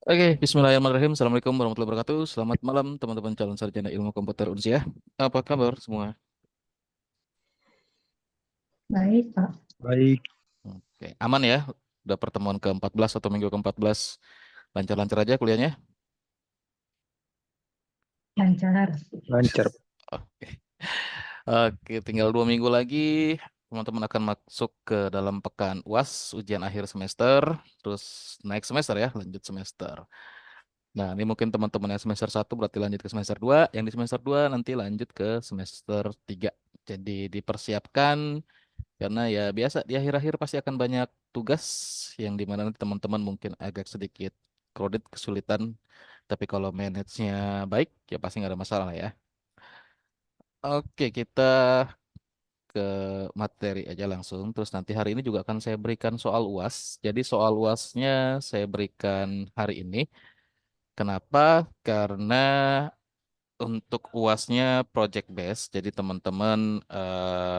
Oke, Bismillahirrahmanirrahim. Assalamualaikum warahmatullahi wabarakatuh. Selamat malam teman-teman calon sarjana ilmu komputer Unsia. Apa kabar semua? Baik, Pak. Baik, Oke, aman ya? Udah pertemuan ke-14 atau minggu ke-14. Lancar-lancar aja kuliahnya? Lancar. lancar. Oke. Oke, tinggal 2 minggu lagi. Teman-teman akan masuk ke dalam pekan UAS, ujian akhir semester. Terus naik semester ya, lanjut semester. Nah, ini mungkin teman-teman yang semester 1 berarti lanjut ke semester 2. Yang di semester 2 nanti lanjut ke semester 3. Jadi dipersiapkan karena ya biasa di akhir-akhir pasti akan banyak tugas yang dimana nanti teman-teman mungkin agak sedikit crowded, kesulitan. Tapi kalau manage-nya baik ya pasti nggak ada masalah ya. Oke, kita ke materi aja langsung. Terus nanti hari ini juga akan saya berikan soal UAS. Jadi soal UASnya saya berikan hari ini. Kenapa? Karena untuk UASnya project based, jadi teman-teman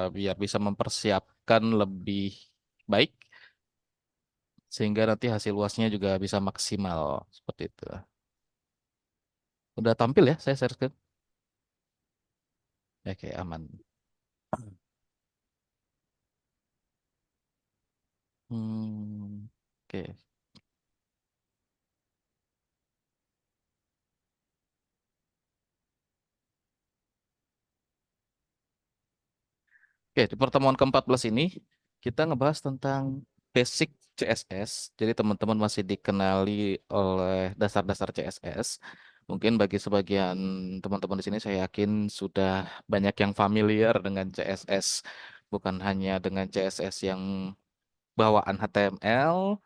biar bisa mempersiapkan lebih baik sehingga nanti hasil UASnya juga bisa maksimal seperti itu. Udah tampil ya, saya share screen. Oke, aman. Oke. Oke, di pertemuan ke-14 ini kita ngebahas tentang basic CSS. Jadi teman-teman masih dikenali oleh dasar-dasar CSS. Mungkin bagi sebagian teman-teman di sini saya yakin sudah banyak yang familiar dengan CSS. Bukan hanya dengan CSS yang bawaan HTML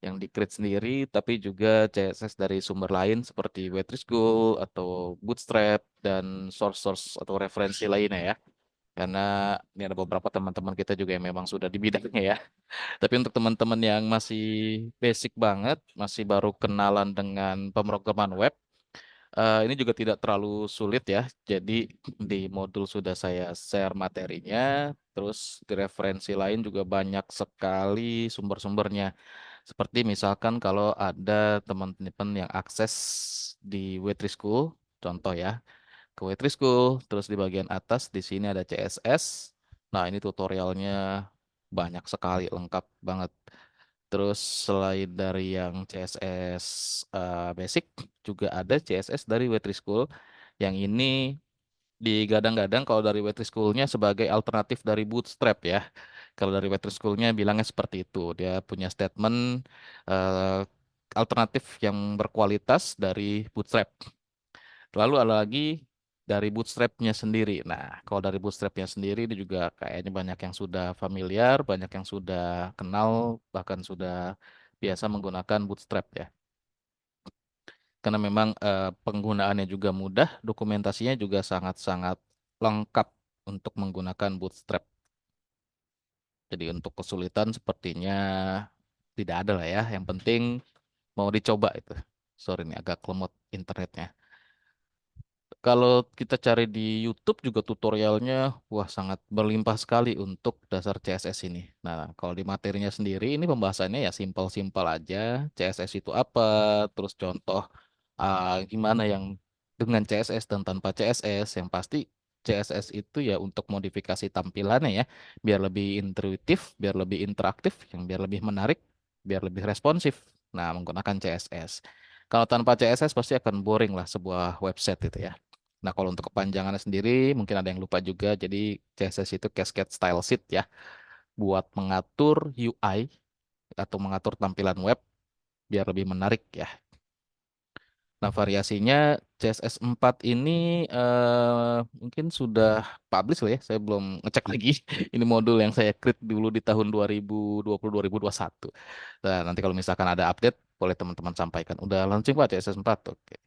yang di-create sendiri, tapi juga CSS dari sumber lain seperti Wet3School atau Bootstrap dan source-source atau referensi lainnya ya. Karena ini ada beberapa teman-teman kita juga yang memang sudah di bidangnya ya. Tapi untuk teman-teman yang masih basic banget, masih baru kenalan dengan pemrograman web, ini juga tidak terlalu sulit ya. Jadi di modul sudah saya share materinya, terus di referensi lain juga banyak sekali sumber-sumbernya. Seperti misalkan kalau ada teman-teman yang akses di Wetrischool, contoh ya, ke Wetrischool, terus di bagian atas di sini ada CSS. Nah, ini tutorialnya banyak sekali, lengkap banget. Terus selain dari yang CSS basic, juga ada CSS dari Wetrischool. Yang ini digadang-gadang kalau dari Wetrischool-nya sebagai alternatif dari Bootstrap ya. Kalau dari Wetrischool-nya bilangnya seperti itu. Dia punya statement eh, alternatif yang berkualitas dari Bootstrap. Lalu ada lagi dari bootstrap-nya sendiri. Nah, kalau dari bootstrap-nya sendiri ini juga kayaknya banyak yang sudah familiar, banyak yang sudah kenal, bahkan sudah biasa menggunakan bootstrap ya. Karena memang penggunaannya juga mudah, dokumentasinya juga sangat-sangat lengkap untuk menggunakan bootstrap. Jadi untuk kesulitan sepertinya tidak ada lah ya. Yang penting mau dicoba itu. Sorry nih agak lemot internetnya. Kalau kita cari di YouTube juga tutorialnya, wah sangat berlimpah sekali untuk dasar CSS ini. Nah, kalau di materinya sendiri, ini pembahasannya ya simpel-simpel aja. CSS itu apa, terus contoh gimana yang dengan CSS dan tanpa CSS. Yang pasti CSS itu ya untuk modifikasi tampilannya ya, biar lebih intuitif, biar lebih interaktif, yang biar lebih menarik, biar lebih responsif. Nah, menggunakan CSS. Kalau tanpa CSS pasti akan boring lah sebuah website itu ya. Nah, kalau untuk kepanjangannya sendiri, mungkin ada yang lupa juga. Jadi, CSS itu Cascade Style Sheet ya, buat mengatur UI atau mengatur tampilan web biar lebih menarik ya. Nah, variasinya CSS 4 ini mungkin sudah publish lah ya. Saya belum ngecek lagi. Ini modul yang saya create dulu di tahun 2020-2021. Nah, nanti kalau misalkan ada update, boleh teman-teman sampaikan. Udah launching Pak CSS 4? Oke.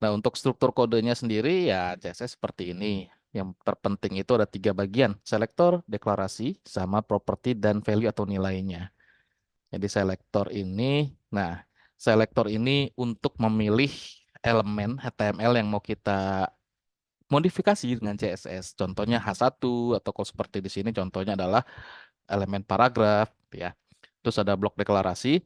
Nah, untuk struktur kodenya sendiri ya CSS seperti ini. Yang terpenting itu ada 3 bagian, selektor, deklarasi, sama properti dan value atau nilainya. Jadi nah, selektor ini untuk memilih elemen HTML yang mau kita modifikasi dengan CSS. Contohnya H1 atau kalau seperti di sini contohnya adalah elemen paragraf ya. Terus ada blok deklarasi.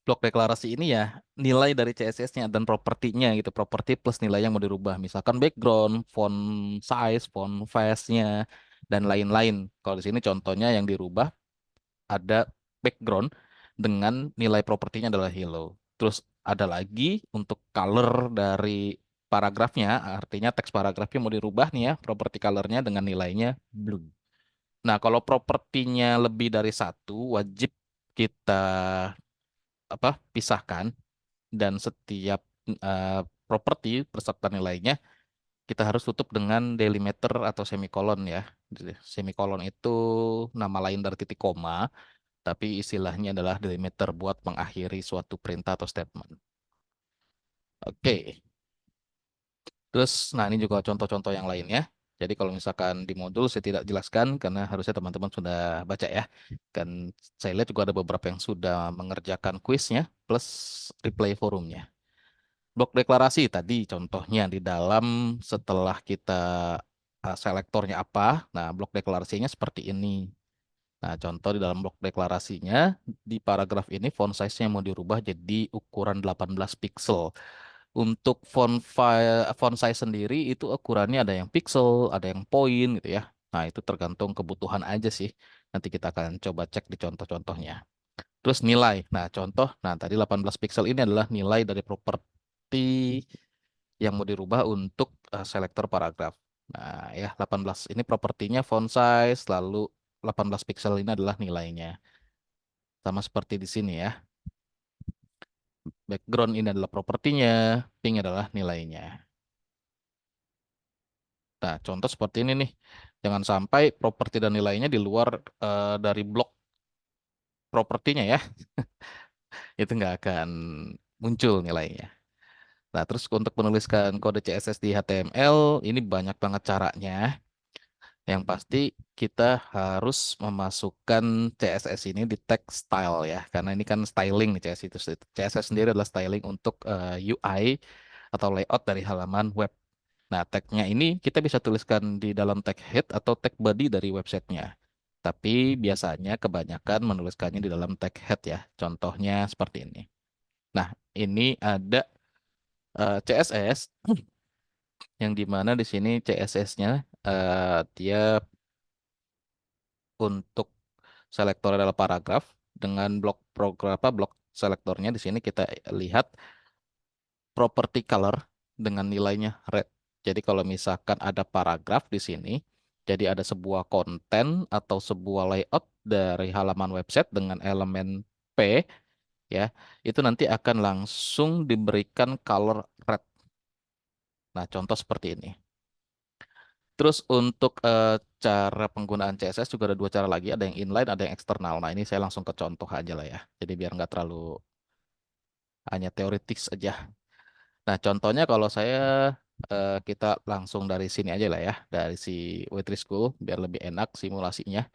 Blok deklarasi ini ya nilai dari CSS-nya dan propertinya gitu, properti plus nilai yang mau dirubah. Misalkan background, font size, font face-nya, dan lain-lain. Kalau di sini contohnya yang dirubah ada background dengan nilai propertinya adalah yellow. Terus ada lagi untuk color dari paragrafnya, artinya teks paragrafnya mau dirubah nih ya, properti colornya dengan nilainya blue. Nah, kalau propertinya lebih dari satu, wajib kita pisahkan dan setiap eh, properti beserta nilainya kita harus tutup dengan delimiter atau semikolon ya. Jadi, semikolon itu nama lain dari titik koma, tapi istilahnya adalah delimiter buat mengakhiri suatu perintah atau statement. Oke, terus nah ini juga contoh-contoh yang lainnya. Jadi kalau misalkan di modul saya tidak jelaskan karena harusnya teman-teman sudah baca ya. Kan saya lihat juga ada beberapa yang sudah mengerjakan kuisnya plus replay forumnya. Blok deklarasi tadi contohnya di dalam setelah kita selektornya apa, nah blok deklarasinya seperti ini. Nah, contoh di dalam blok deklarasinya di paragraf ini font size-nya mau dirubah jadi ukuran 18 pixel. Untuk font size sendiri itu ukurannya ada yang pixel, ada yang point gitu ya. Nah, itu tergantung kebutuhan aja sih. Nanti kita akan coba cek di contoh-contohnya. Terus nilai. Nah, contoh, nah tadi 18 pixel ini adalah nilai dari properti yang mau dirubah untuk selektor paragraf. Nah, ya 18 ini propertinya font size, lalu 18 pixel ini adalah nilainya. Sama seperti di sini ya. Background ini adalah propertinya, pink adalah nilainya. Nah, contoh seperti ini nih. Jangan sampai properti dan nilainya di luar dari blok propertinya ya. Itu nggak akan muncul nilainya. Nah, terus untuk menuliskan kode CSS di HTML, ini banyak banget caranya. Yang pasti kita harus memasukkan CSS ini di tag style ya, karena ini kan styling nih CSS itu. CSS sendiri adalah styling untuk UI atau layout dari halaman web. Nah, tagnya ini kita bisa tuliskan di dalam tag head atau tag body dari websitenya. Tapi biasanya kebanyakan menuliskannya di dalam tag head ya. Contohnya seperti ini. Nah, ini ada CSS yang dimana di sini CSS-nya dia untuk selektor adalah paragraf dengan blok program apa blok selektornya di sini kita lihat property color dengan nilainya red. Jadi kalau misalkan ada paragraf di sini, jadi ada sebuah konten atau sebuah layout dari halaman website dengan elemen P ya, itu nanti akan langsung diberikan color red. Nah, contoh seperti ini. Terus untuk cara penggunaan CSS juga ada dua cara lagi, ada yang inline, ada yang eksternal. Nah, ini saya langsung ke contoh aja lah ya. Jadi biar nggak terlalu hanya teoritis aja. Nah, contohnya kalau saya kita langsung dari sini aja lah ya, dari si Waitress School biar lebih enak simulasinya.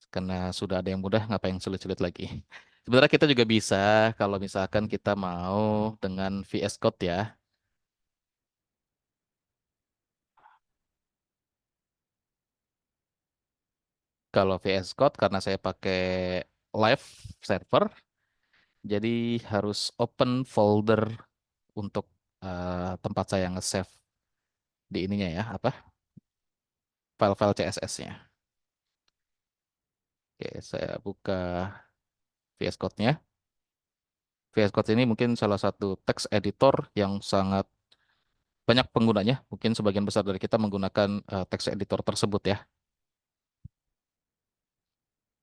Karena sudah ada yang mudah, ngapain sulit-sulit lagi. Sebenarnya kita juga bisa kalau misalkan kita mau dengan VS Code ya. Kalau VS Code karena saya pakai live server, jadi harus open folder untuk tempat saya nge-save di ininya ya, apa? File-file CSS-nya. Oke, saya buka VS Code-nya. VS Code ini mungkin salah satu text editor yang sangat banyak penggunanya. Mungkin sebagian besar dari kita menggunakan text editor tersebut ya.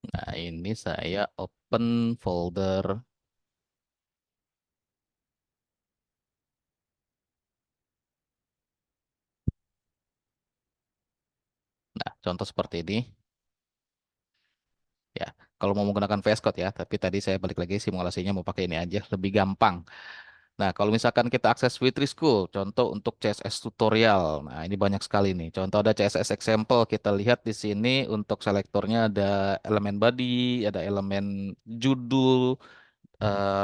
Nah, ini saya open folder. Nah, contoh seperti ini. Ya, kalau mau menggunakan VS Code ya, tapi tadi saya balik lagi simulasinya mau pakai ini aja, lebih gampang. Nah, kalau misalkan kita akses Witri School, contoh untuk CSS tutorial. Nah, ini banyak sekali nih. Contoh ada CSS example. Kita lihat di sini untuk selektornya ada elemen body, ada elemen judul,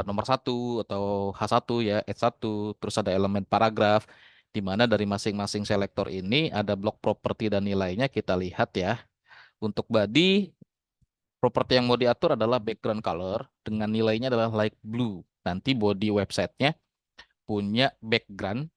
nomor satu atau H1 ya, H1, terus ada elemen paragraf, di mana dari masing-masing selektor ini ada blok properti dan nilainya kita lihat ya. Untuk body Properti yang mau diatur adalah background color dengan nilainya adalah light blue. Nanti body websitenya punya background